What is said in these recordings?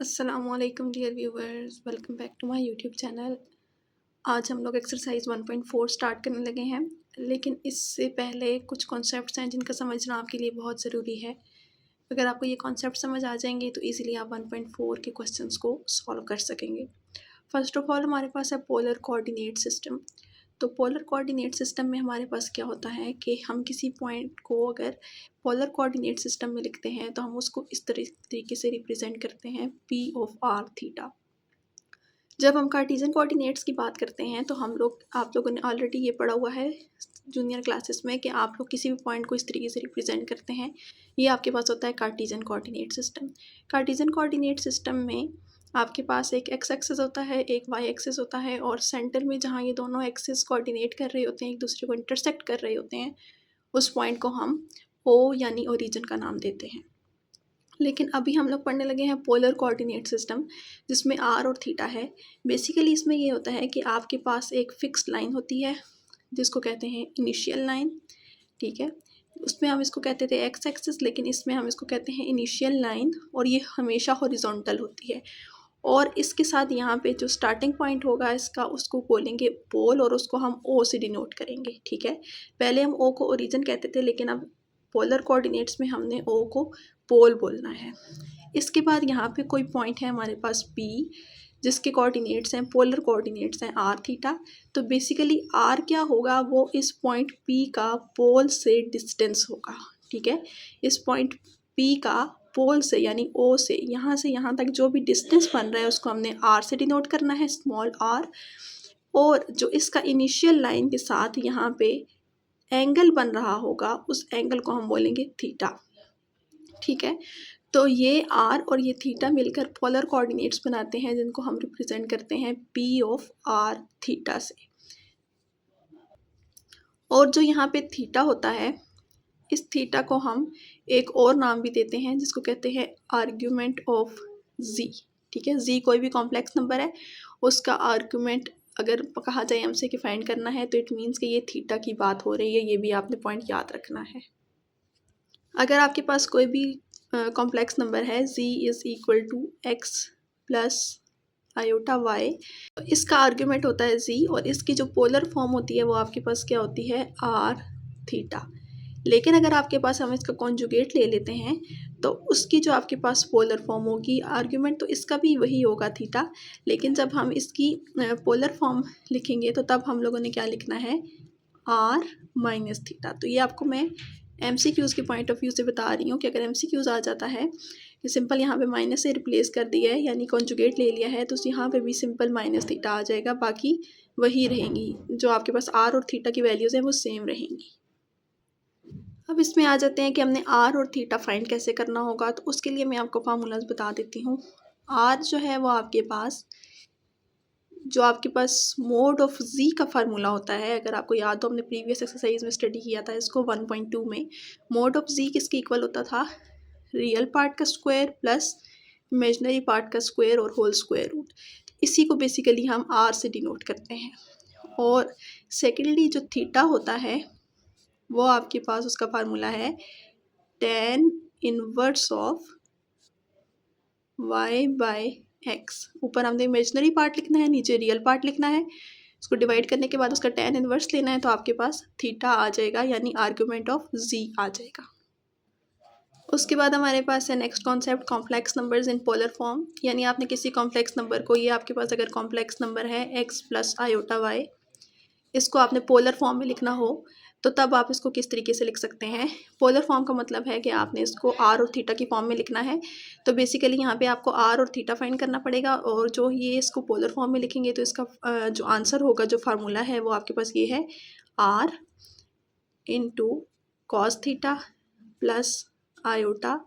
अस्सलामुअलैकुम dear viewers, welcome back to my YouTube channel. आज हम लोग एक्सरसाइज 1.4 स्टार्ट करने लगे हैं, लेकिन इससे पहले कुछ कॉन्सेप्ट्स हैं जिनका समझना आपके लिए बहुत ज़रूरी है। अगर आपको ये कॉन्सेप्ट समझ आ जाएंगे तो इजीली आप 1.4 के क्वेश्चंस को सॉल्व कर सकेंगे। फर्स्ट ऑफ ऑल हमारे पास है पोलर कोऑर्डिनेट सिस्टम। तो पोलर कोऑर्डिनेट सिस्टम में हमारे पास क्या होता है कि हम किसी पॉइंट को अगर पोलर कोऑर्डिनेट सिस्टम में लिखते हैं तो हम उसको इस तरीके से रिप्रेजेंट करते हैं P ऑफ आर थीटा। जब हम कार्टेशियन कोऑर्डिनेट्स की बात करते हैं तो आप लोगों ने ऑलरेडी ये पढ़ा हुआ है जूनियर क्लासेस में कि आप लोग किसी भी पॉइंट को इस तरीके से रिप्रेजेंट करते हैं। ये आपके पास होता है Cartesian coordinate system. Cartesian coordinate system में आपके पास एक एक्स एक्सिस होता है, एक वाई एक्सिस होता है, और सेंटर में जहाँ ये दोनों एक्सिस कोऑर्डिनेट कर रहे होते हैं, एक दूसरे को इंटरसेक्ट कर रहे होते हैं, उस पॉइंट को हम ओ यानी ओरिजिन का नाम देते हैं। लेकिन अभी हम लोग पढ़ने लगे हैं पोलर कोऑर्डिनेट सिस्टम, जिसमें आर और थीटा है। बेसिकली इसमें ये होता है कि आपके पास एक फिक्स्ड लाइन होती है जिसको कहते हैं इनिशियल लाइन, ठीक है। उसमें हम इसको कहते थे एक्स एक्सिस, लेकिन इसमें हम इसको कहते हैं इनिशियल लाइन, और ये हमेशा हॉरिजॉन्टल होती है। और इसके साथ यहाँ पे जो स्टार्टिंग पॉइंट होगा इसका, उसको बोलेंगे पोल, और उसको हम ओ से डिनोट करेंगे, ठीक है। पहले हम ओ को ओरिजिन कहते थे, लेकिन अब पोलर कोऑर्डिनेट्स में हमने ओ को पोल बोलना है। इसके बाद यहाँ पे कोई पॉइंट है हमारे पास पी, जिसके कोऑर्डिनेट्स हैं, पोलर कोऑर्डिनेट्स हैं आर थीटा। तो बेसिकली आर क्या होगा, वो इस पॉइंट पी का पोल से डिस्टेंस होगा, ठीक है। इस पॉइंट पी का पोल से यानी ओ से यहाँ तक जो भी डिस्टेंस बन रहा है उसको हमने आर से डिनोट करना है, स्मॉल आर। और जो इसका इनिशियल लाइन के साथ यहाँ पे एंगल बन रहा होगा, उस एंगल को हम बोलेंगे थीटा, ठीक है। तो ये आर और ये थीटा मिलकर पोलर कोऑर्डिनेट्स बनाते हैं, जिनको हम रिप्रेजेंट करते हैं पी ऑफ आर थीटा से। और जो यहाँ पे थीटा होता है, इस थीटा को हम एक और नाम भी देते हैं जिसको कहते हैं आर्ग्यूमेंट ऑफ जी, ठीक है। जी कोई भी कॉम्प्लेक्स नंबर है, उसका आर्ग्यूमेंट अगर कहा जाए हमसे कि फाइंड करना है तो इट मीन्स कि ये थीटा की बात हो रही है। ये भी आपने पॉइंट याद रखना है। अगर आपके पास कोई भी कॉम्प्लेक्स नंबर है, z is equal to x plus iota y, तो इसका आर्ग्यूमेंट होता है z, और इसकी जो पोलर फॉर्म होती है वो आपके पास क्या होती है, आर थीटा। लेकिन अगर आपके पास हम इसका कॉन्जुगेट ले लेते हैं तो उसकी जो आपके पास पोलर फॉर्म होगी, आर्ग्यूमेंट तो इसका भी वही होगा थीटा, लेकिन जब हम इसकी पोलर फॉर्म लिखेंगे तो तब हम लोगों ने क्या लिखना है, आर माइनस थीटा। तो ये आपको मैं MCQs के पॉइंट ऑफ व्यू से बता रही हूँ कि अगर MCQs आ जाता है कि सिंपल यहाँ पे माइनस से रिप्लेस कर दिया है यानी कॉन्जुगेट ले लिया है, तो यहाँ पे भी सिंपल माइनस थीटा आ जाएगा, बाकी वही रहेंगी। जो आपके पास आर और थीटा की वैल्यूज़ हैं वो सेम रहेंगी। अब इसमें आ जाते हैं कि हमने आर और थीटा फाइंड कैसे करना होगा। तो उसके लिए मैं आपको फार्मूलाज बता देती हूँ। आर जो है वो आपके पास मोड ऑफ जी का फार्मूला होता है। अगर आपको याद हो, हमने प्रीवियस एक्सरसाइज में स्टडी किया था इसको 1.2 में। मोड ऑफ जी किसके इक्वल होता था, रियल पार्ट का स्क्वायर प्लस इमेजनरी पार्ट का स्क्वायर और होल स्क्वायर रूट। इसी को बेसिकली हम आर से डिनोट करते हैं। और सेकेंडली जो थीटा होता है वो आपके पास उसका फार्मूला है tan inverse of y by x. ऊपर हमने इमेजनरी पार्ट लिखना है, नीचे रियल पार्ट लिखना है। उसको डिवाइड करने के बाद उसका tan इनवर्स लेना है, तो आपके पास थीटा आ जाएगा यानी आर्ग्यूमेंट ऑफ z आ जाएगा। उसके बाद हमारे पास है next concept, complex numbers in polar form. यानी आपने किसी कॉम्प्लेक्स नंबर को, ये आपके पास अगर कॉम्प्लेक्स नंबर है x प्लस आयोटा वाई, इसको आपने पोलर फॉर्म में लिखना हो तो तब आप इसको किस तरीके से लिख सकते हैं। पोलर फॉर्म का मतलब है कि आपने इसको आर और थीटा की फॉर्म में लिखना है। तो बेसिकली यहाँ पे आपको आर और थीटा फाइंड करना पड़ेगा, और जो ये इसको पोलर फॉर्म में लिखेंगे तो इसका जो आंसर होगा, जो फार्मूला है वो आपके पास ये है, r into cos theta plus iota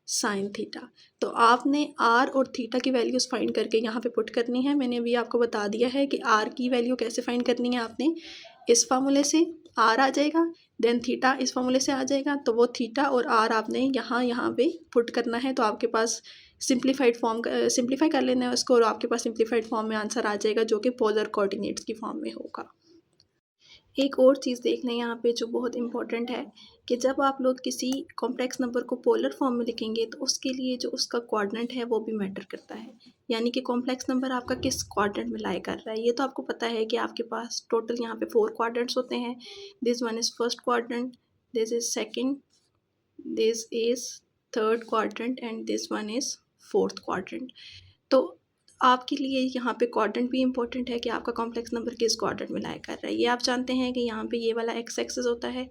sine theta. तो आपने आर और थीटा की वैल्यूज़ फाइंड करके यहाँ पे पुट करनी है। मैंने अभी आपको बता दिया है कि आर की वैल्यू कैसे फाइंड करनी है। आपने इस फार्मूले से आर आ जाएगा, देन थीटा इस फार्मूले से आ जाएगा, तो वो थीटा और आर आपने यहाँ पे पुट करना है। तो आपके पास सिंप्लीफाई कर लेना है उसको, और आपके पास सिंप्लीफाइड फॉर्म में आंसर आ जाएगा जो कि पोलर कोऑर्डिनेट्स की फॉर्म में होगा। एक और चीज़ देख लें यहाँ पे जो बहुत इम्पोर्टेंट है कि जब आप लोग किसी कॉम्प्लेक्स नंबर को पोलर फॉर्म में लिखेंगे तो उसके लिए जो उसका कोऑर्डिनेट है वो भी मैटर करता है, यानी कि कॉम्प्लेक्स नंबर आपका किस कोऑर्डिनेट में लाई कर रहा है। ये तो आपको पता है कि आपके पास टोटल यहाँ पे 4 कोऑर्डिनेट्स होते हैं। This one is first quadrant, this is second, this is third quadrant and this one is fourth quadrant. तो आपके लिए यहाँ पे क्वाड्रेंट भी इम्पोर्टेंट है कि आपका कॉम्प्लेक्स नंबर किस क्वाड्रेंट में लाई कर रहा है। ये आप जानते हैं कि यहाँ पे ये वाला एक्स एक्सिस होता है,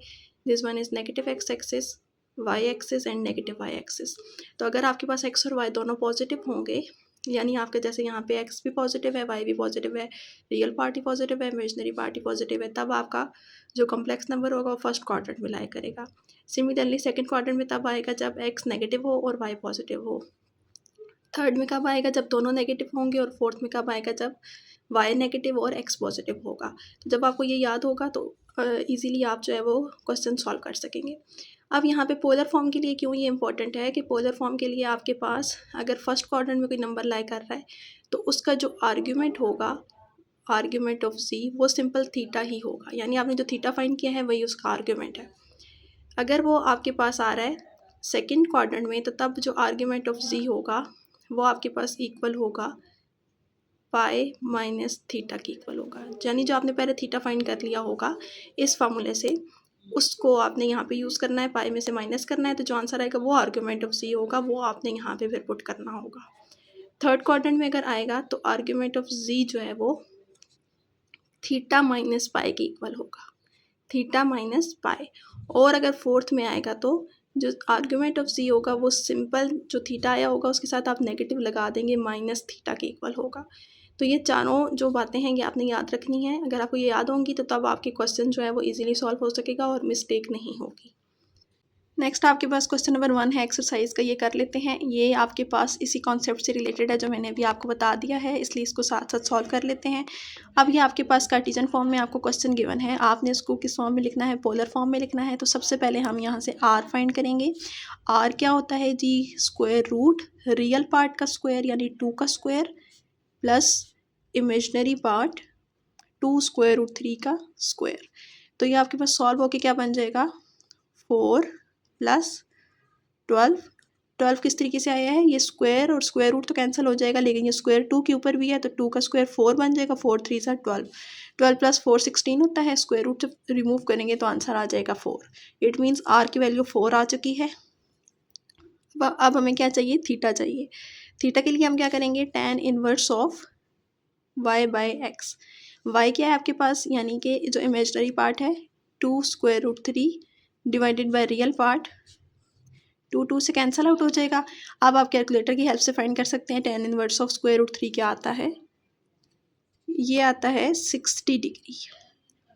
this one is negative x axis, y axis and negative y axis. तो अगर आपके पास एक्स और वाई दोनों पॉजिटिव होंगे, यानी आपके जैसे यहाँ पे एक्स भी पॉजिटिव है, वाई भी पॉजिटिव है, रियल पार्ट ही पॉजिटिव है, इमेजनरी पार्ट ही पॉजिटिव है, तब आपका जो कॉम्प्लेक्स नंबर होगा वो फर्स्ट क्वाड्रेंट में लाई करेगा। सिमिलरली सेकेंड क्वाड्रेंट में तब आएगा जब एक्स नेगेटिव हो और वाई पॉजिटिव हो। थर्ड में कब आएगा जब दोनों नेगेटिव होंगे, और फोर्थ में कब आएगा जब वाई नेगेटिव और एक्स पॉजिटिव होगा। तो जब आपको ये याद होगा तो इजीली आप जो है वो क्वेश्चन सॉल्व कर सकेंगे। अब यहाँ पे पोलर फॉर्म के लिए क्यों ये इंपॉर्टेंट है कि पोलर फॉर्म के लिए आपके पास अगर फर्स्ट क्वाड्रेंट में कोई नंबर लाई कर रहा है तो उसका जो आर्ग्यूमेंट होगा, आर्ग्यूमेंट ऑफ जी, वो सिंपल थीटा ही होगा, यानी आपने जो थीटा फाइंड किया है वही उसका आर्ग्यूमेंट है। अगर वो आपके पास आ रहा है सेकंड क्वाड्रेंट में तो तब जो आर्ग्यूमेंट ऑफ जी होगा वो आपके पास इक्वल होगा पाई माइनस थीटा के इक्वल होगा, यानी जो आपने पहले थीटा फाइंड कर लिया होगा इस फार्मूले से, उसको आपने यहाँ पे यूज़ करना है, पाई में से माइनस करना है, तो जो आंसर आएगा वो आर्ग्यूमेंट ऑफ सी होगा, वो आपने यहाँ पे फिर पुट करना होगा। थर्ड क्वाड्रेंट में अगर आएगा तो आर्ग्यूमेंट ऑफ जी जो है वो थीटा माइनस पाई के इक्वल होगा, थीटा माइनस पाई। और अगर फोर्थ में आएगा तो जो आर्ग्यूमेंट ऑफ सी होगा वो सिंपल जो थीटा आया होगा उसके साथ आप नेगेटिव लगा देंगे, माइनस थीटा के इक्वल होगा। तो ये चारों जो बातें हैं ये आपने याद रखनी है। अगर आपको ये याद होंगी तो तब आपके क्वेश्चन जो है वो इजीली सॉल्व हो सकेगा और मिस्टेक नहीं होगी। नेक्स्ट आपके पास क्वेश्चन नंबर 1 है एक्सरसाइज का, ये कर लेते हैं। ये आपके पास इसी कॉन्सेप्ट से रिलेटेड है जो मैंने अभी आपको बता दिया है, इसलिए इसको साथ साथ सॉल्व कर लेते हैं। अब ये आपके पास कार्टेशियन फॉर्म में आपको क्वेश्चन गिवन है, आपने इसको किस फॉर्म में लिखना है, पोलर फॉर्म में लिखना है। तो सबसे पहले हम यहाँ से आर फाइंड करेंगे। आर क्या होता है जी, स्क्वायर रूट रियल पार्ट का स्क्वायर यानी 2 का square plus imaginary part 2 square root 3 का स्क्वायर। तो ये आपके पास सॉल्व होके क्या बन जाएगा, 4 प्लस 12। 12 किस तरीके से आया है, ये स्क्वायर और स्क्वायर रूट तो कैंसिल हो जाएगा, लेकिन ये स्क्वायर 2 के ऊपर भी है तो 2 का स्क्वायर 4 बन जाएगा, 4 3 सा 12, 12 प्लस 4 16 होता है। स्क्वायर रूट जब रिमूव करेंगे तो आंसर आ जाएगा 4। इट मीन्स आर की वैल्यू 4 आ चुकी है। अब हमें क्या चाहिए, थीटा चाहिए। थीटा के लिए हम क्या करेंगे, tan inverse of y by x. y क्या है आपके पास, यानी कि जो इमेजनरी पार्ट है 2 square root 3 divided by real part 2 से कैंसिल आउट हो जाएगा। अब आप कैलकुलेटर की हेल्प से फाइंड कर सकते हैं tan inverse of square root 3 क्या आता है, ये आता है 60 डिग्री।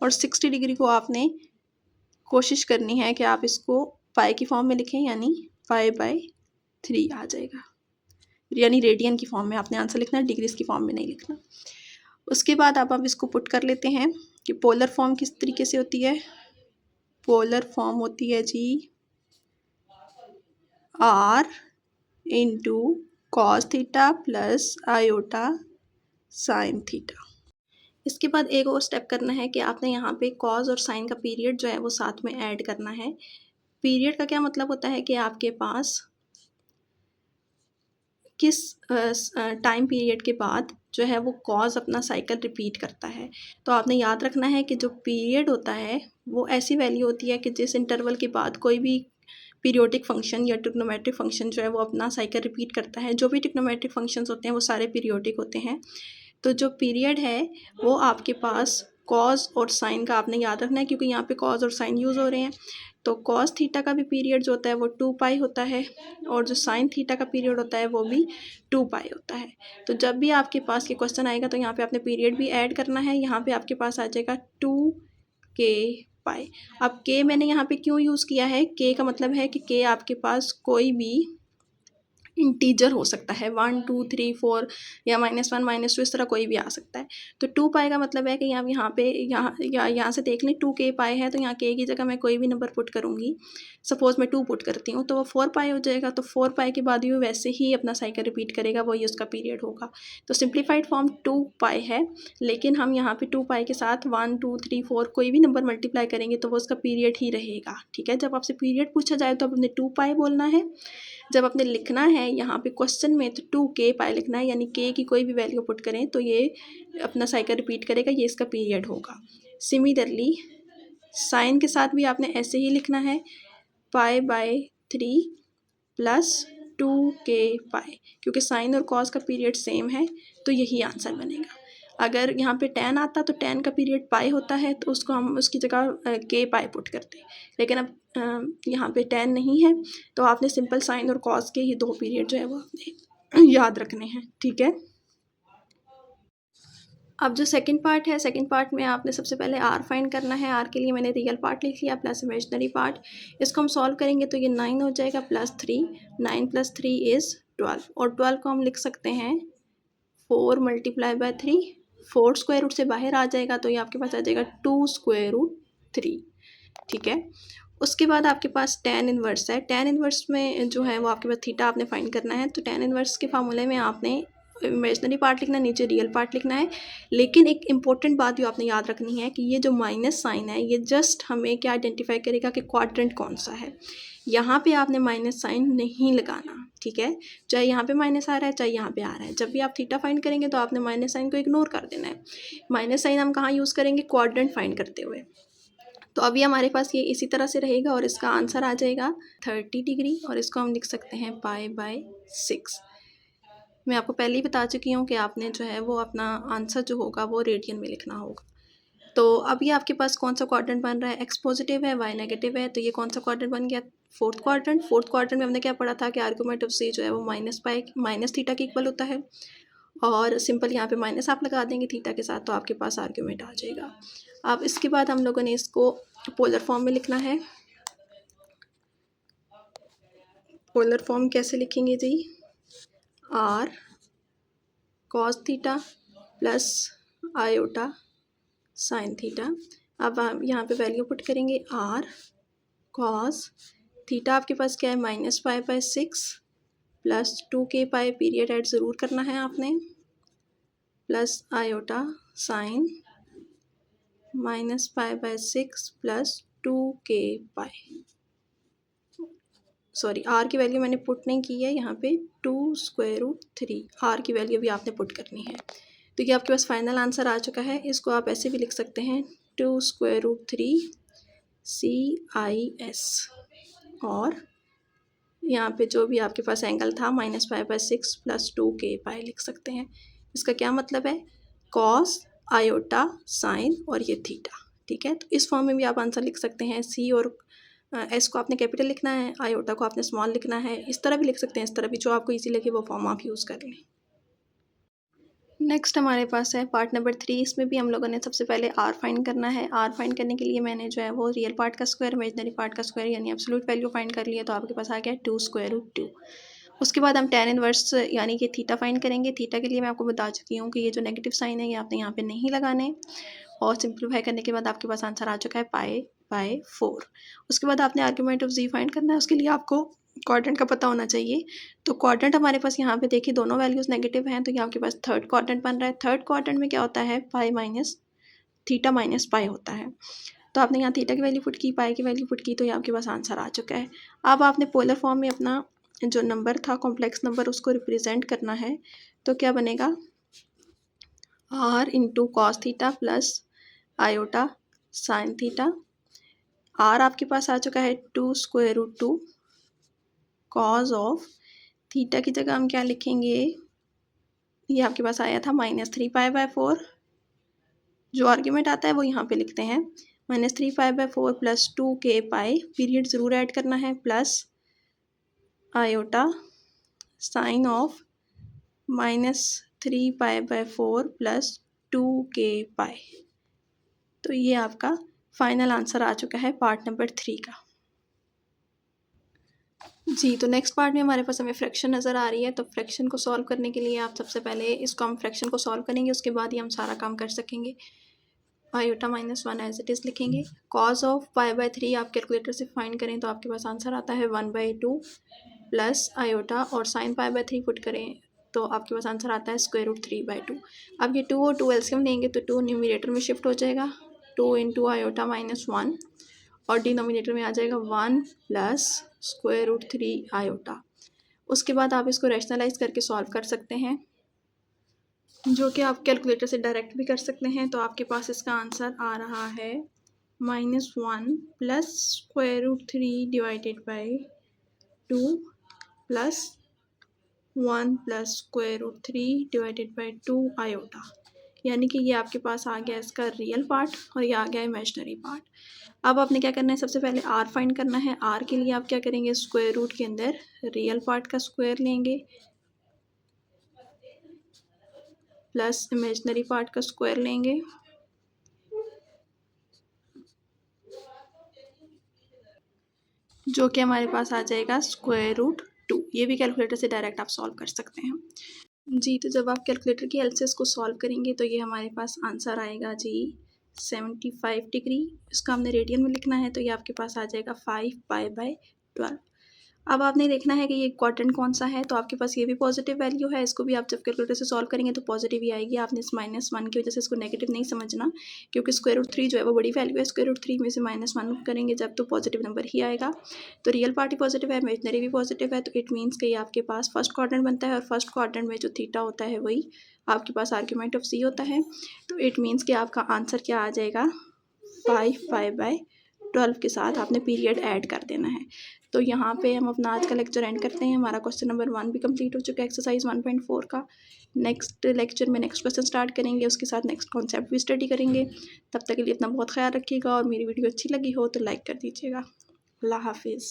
और 60 डिग्री को आपने कोशिश करनी है कि आप इसको पाई की फॉर्म में लिखें, यानी पाई बाई 3 आ जाएगा, यानी रेडियन की फॉर्म में आपने आंसर लिखना है, डिग्रीज की फॉर्म में नहीं लिखना। उसके बाद आप इसको पुट कर लेते हैं कि पोलर फॉर्म किस तरीके से होती है। पोलर फॉर्म होती है जी r into cos theta plus iota sine theta. इसके बाद एक और स्टेप करना है कि आपने यहाँ पे कॉस और साइन का पीरियड जो है वो साथ में ऐड करना है। पीरियड का क्या मतलब होता है कि आपके पास किस टाइम पीरियड के बाद जो है वो कॉज अपना साइकिल रिपीट करता है। तो आपने याद रखना है कि जो पीरियड होता है वो ऐसी वैल्यू होती है कि जिस इंटरवल के बाद कोई भी पीरियोडिक फंक्शन या ट्रिग्नोमेट्रिक फंक्शन जो है वो अपना साइकिल रिपीट करता है। जो भी ट्रिग्नोमेट्रिक फंक्शंस होते हैं वो सारे पीरियोडिक होते हैं। तो जो पीरियड है वो आपके पास कॉज और साइन का आपने याद रखना है, क्योंकि यहाँ पे कॉज और साइन यूज़ हो रहे हैं। तो कॉस थीटा का भी पीरियड जो होता है वो 2 पाई होता है, और जो साइन थीटा का पीरियड होता है वो भी 2 पाई होता है। तो जब भी आपके पास ये क्वेश्चन आएगा तो यहाँ पे आपने पीरियड भी ऐड करना है। यहाँ पे आपके पास आ जाएगा 2k पाई। अब k मैंने यहाँ पे क्यों यूज़ किया है, k का मतलब है कि k आपके पास कोई भी इंटीजर हो सकता है, 1 2 3 4 या -1 -2 इस तरह कोई भी आ सकता है। तो 2 पाई का मतलब है कि आप यहाँ पे यहाँ से देख लें 2k पाई है, तो यहाँ k की जगह मैं कोई भी नंबर पुट करूँगी। सपोज़ मैं 2 पुट करती हूँ तो वो 4 पाई हो जाएगा। तो 4 पाई के बाद भी वो वैसे ही अपना साइकिल रिपीट करेगा, वही उसका पीरियड होगा। तो सिंप्लीफाइड फॉर्म 2 पाई है, लेकिन हम यहाँ पे 2 पाई के साथ 1 2 3 4 कोई भी नंबर मल्टीप्लाई करेंगे तो वो उसका पीरियड ही रहेगा। ठीक है, जब आपसे पीरियड पूछा जाए तो आपने 2 पाई बोलना है। जब आपने लिखना है यहाँ पे क्वेश्चन में तो 2k पाई लिखना है, यानी k की कोई भी वैल्यू पुट करें तो ये अपना साइकिल रिपीट करेगा, ये इसका पीरियड होगा। सिमिलरली साइन के साथ भी आपने ऐसे ही लिखना है, π/3 प्लस 2k पाई, क्योंकि साइन और कॉस का पीरियड सेम है तो यही आंसर बनेगा। अगर यहाँ पे tan आता तो tan का पीरियड पाई होता है तो उसको हम उसकी जगह k पाई पुट करते हैं, लेकिन अब यहाँ पे tan नहीं है तो आपने सिंपल साइन और कॉस के ये दो पीरियड जो है वो आपने याद रखने हैं। ठीक है, अब जो सेकंड पार्ट है, सेकंड पार्ट में आपने सबसे पहले r फाइंड करना है। r के लिए मैंने रियल पार्ट लिख लिया प्लस इमेजिनरी पार्ट। इसको हम सॉल्व करेंगे तो ये 9 हो जाएगा प्लस 3, 9 + 3 इज़ 12, और 12 को हम लिख सकते हैं 4 × 3, 4 स्क्वायर रूट से बाहर आ जाएगा तो ये आपके पास आ जाएगा 2 स्क्वायर रूट 3। ठीक है, उसके बाद आपके पास tan इन्वर्स है। tan इन्वर्स में जो है वो आपके पास थीटा आपने फाइंड करना है। तो tan इन्वर्स के फार्मूले में आपने इमेजिनरी पार्ट लिखना है, नीचे रियल पार्ट लिखना है। लेकिन एक इम्पॉर्टेंट बात भी आपने याद रखनी है कि ये जो माइनस साइन है ये जस्ट हमें क्या आइडेंटिफाई करेगा कि क्वाड्रेंट कौन सा है। यहाँ पे आपने माइनस साइन नहीं लगाना। ठीक है, चाहे यहाँ पे माइनस आ रहा है चाहे यहाँ पे आ रहा है, जब भी आप थीटा फाइंड करेंगे तो आपने माइनस साइन को इग्नोर कर देना है। माइनस साइन हम कहाँ यूज़ करेंगे, क्वाड्रेंट फाइंड करते हुए। तो अभी हमारे पास ये इसी तरह से रहेगा और इसका आंसर आ जाएगा 30 डिग्री, और इसको हम लिख सकते हैं π/6। मैं आपको पहले ही बता चुकी हूँ कि आपने जो है वो अपना आंसर जो होगा वो रेडियन में लिखना होगा। तो अभी आपके पास कौन सा क्वाड्रेंट बन रहा है, एक्स पॉजिटिव है, वाई नेगेटिव है, तो ये कौन सा क्वाड्रेंट बन गया, फोर्थ क्वाड्रेंट। फोर्थ क्वाड्रेंट में हमने क्या पढ़ा था कि आर्गुमेंट ऑफ सी जो है वो माइनस थीटा के इक्वल होता है, और सिंपल यहाँ पे माइनस आप लगा देंगे थीटा के साथ तो आपके पास आर्गुमेंट आ जाएगा। अब इसके बाद हम लोगों ने इसको पोलर फॉर्म में लिखना है। पोलर फॉर्म कैसे लिखेंगे जी, r cos theta plus iota sine theta. अब हम यहाँ पे वैल्यू पुट करेंगे, r cos थीटा आपके पास क्या है -π/6 plus 2k pi, period add ज़रूर करना है आपने, plus iota sine -π/6 plus 2k pi. Sorry, r की वैल्यू मैंने पुट नहीं की है यहाँ पे, 2 स्क्वायर रूट 3, r की वैल्यू भी आपने पुट करनी है। तो ये आपके पास फाइनल आंसर आ चुका है। इसको आप ऐसे भी लिख सकते हैं 2 स्क्वायर रूट 3 CIS, और यहाँ पे जो भी आपके पास एंगल था -π/6 प्लस 2k पाई लिख सकते हैं। इसका क्या मतलब है, कॉस आयोटा साइन और ये थीटा। ठीक है, तो इस फॉर्म में भी आप आंसर लिख सकते हैं। सी और एस को आपने कैपिटल लिखना है, आयोटा को आपने स्मॉल लिखना है। इस तरह भी लिख सकते हैं, इस तरह भी, जो आपको इजी लगे वो फॉर्म आप यूज़ कर लें। नेक्स्ट हमारे पास है पार्ट नंबर 3। इसमें भी हम लोगों ने सबसे पहले r फाइंड करना है। r फाइंड करने के लिए मैंने जो है वो रियल पार्ट का स्क्वायर, इमेजिनरी पार्ट का स्क्वायर यानी एब्सोल्यूट वैल्यू फाइंड कर लिया, तो आपके पास आ गया 2 स्क्वायर रूट 2। उसके बाद हम tan इनवर्स यानी कि थीटा फाइंड करेंगे। थीटा के लिए मैं आपको बता चुकी हूँ कि ये जो नेगेटिव साइन है ये आपने यहाँ पे नहीं लगाने, और सिंप्लीफाई करने के बाद आपके पास आंसर आ चुका है π/4। उसके बाद आपने आर्गुमेंट ऑफ z फाइंड करना है। उसके लिए आपको क्वाड्रेंट का पता होना चाहिए। तो क्वाड्रेंट हमारे पास यहाँ पे देखिए दोनों वैल्यूज़ नेगेटिव हैं, तो ये आपके पास थर्ड क्वाड्रेंट बन रहा है। थर्ड क्वाड्रेंट में क्या होता है, pi minus theta minus pi होता है। तो आपने यहाँ थीटा की वैल्यू पुट की, पाई की वैल्यू पुट की, तो ये आपके पास आंसर आ चुका है। अब आपने पोलर फॉर्म में अपना जो नंबर था कॉम्प्लेक्स नंबर उसको रिप्रेजेंट करना है। तो क्या बनेगा, r into cos theta plus iota sine theta. r आपके पास आ चुका है 2 square root 2 cos of theta की जगह हम क्या लिखेंगे, ये आपके पास आया था -3π/4। जो आर्ग्यूमेंट आता है वो यहाँ पे लिखते हैं, -3π/4 प्लस 2k पाई, पीरियड ज़रूर ऐड करना है, plus iota sine of -3π/4 plus 2k pi. तो ये आपका फाइनल आंसर आ चुका है पार्ट नंबर 3 का। जी, तो नेक्स्ट पार्ट में हमारे पास हमें फ्रैक्शन नज़र आ रही है, तो फ्रैक्शन को सॉल्व करने के लिए आप सबसे पहले इसको हम फ्रैक्शन को सॉल्व करेंगे, उसके बाद ही हम सारा काम कर सकेंगे। आयोटा -1 एज इट इज़ लिखेंगे। कॉस ऑफ π/3 आप कैलकुलेटर से फाइंड करें तो आपके पास आंसर आता है 1/2 प्लस आयोटा, और साइन π/3 पुट करें तो आपके पास आंसर आता है √3/2। अब ये 2 और 2 एलसीएम लेंगे तो 2 न्यूमरेटर में शिफ्ट हो जाएगा, 2 इंटू आयोटा -1, और डिनोमिनेटर में आ जाएगा 1 प्लस √3 आयोटा। उसके बाद आप इसको रैशनलाइज करके सॉल्व कर सकते हैं, जो कि आप कैलकुलेटर से डायरेक्ट भी कर सकते हैं। तो आपके पास इसका आंसर आ रहा है -1 plus √3 divided by 2 plus 1 plus √3 divided by 2 iota. यानी कि ये आपके पास आ गया इसका रियल पार्ट और ये आ गया इमेजिनरी पार्ट। अब आपने क्या करना है, सबसे पहले आर फाइंड करना है। आर के लिए आप क्या करेंगे, स्क्वायर रूट के अंदर रियल पार्ट का स्क्वायर लेंगे प्लस इमेजिनरी पार्ट का स्क्वायर लेंगे, जो कि हमारे पास आ जाएगा √2। ये भी कैलकुलेटर से डायरेक्ट आप सॉल्व कर सकते हैं। जी, तो जब आप कैलकुलेटर की हेल्प से इसको सॉल्व करेंगे तो ये हमारे पास आंसर आएगा जी 75 डिग्री। इसका हमने रेडियन में लिखना है तो ये आपके पास आ जाएगा 5π/12। अब आपने देखना है कि ये क्वाड्रेंट कौन सा है, तो आपके पास ये भी पॉजिटिव वैल्यू है। इसको भी आप जब कैलकुलेटर से सॉल्व करेंगे तो पॉजिटिव ही आएगी। आपने इस -1 की वजह से इसको नेगेटिव नहीं समझना, क्योंकि √3 जो है वो बड़ी वैल्यू है। √3 में से -1 करेंगे जब तो पॉजिटिव नंबर ही आएगा। तो रियल पार्ट ही पॉजिटिव है, इमेजनरी भी पॉजिटिव है, तो इट मीन्स कि आपके पास फर्स्ट क्वाड्रेंट बनता है, और फर्स्ट क्वाड्रेंट में जो थीटा होता है वही आपके पास आर्ग्यूमेंट ऑफ सी होता है। तो इट मीन्स कि आपका आंसर क्या आ जाएगा, 5π/12 के साथ आपने पीरियड ऐड कर देना है। तो यहाँ पे हम अपना आज का लेक्चर एंड करते हैं। हमारा क्वेश्चन नंबर 1 भी कंप्लीट हो चुका है एक्सरसाइज 1.4 का। नेक्स्ट लेक्चर में नेक्स्ट क्वेश्चन स्टार्ट करेंगे, उसके साथ नेक्स्ट कॉन्सेप्ट भी स्टडी करेंगे। तब तक के लिए अपना बहुत ख्याल रखिएगा, और मेरी वीडियो अच्छी लगी हो तो लाइक कर दीजिएगा। अल्लाह हाफिज़।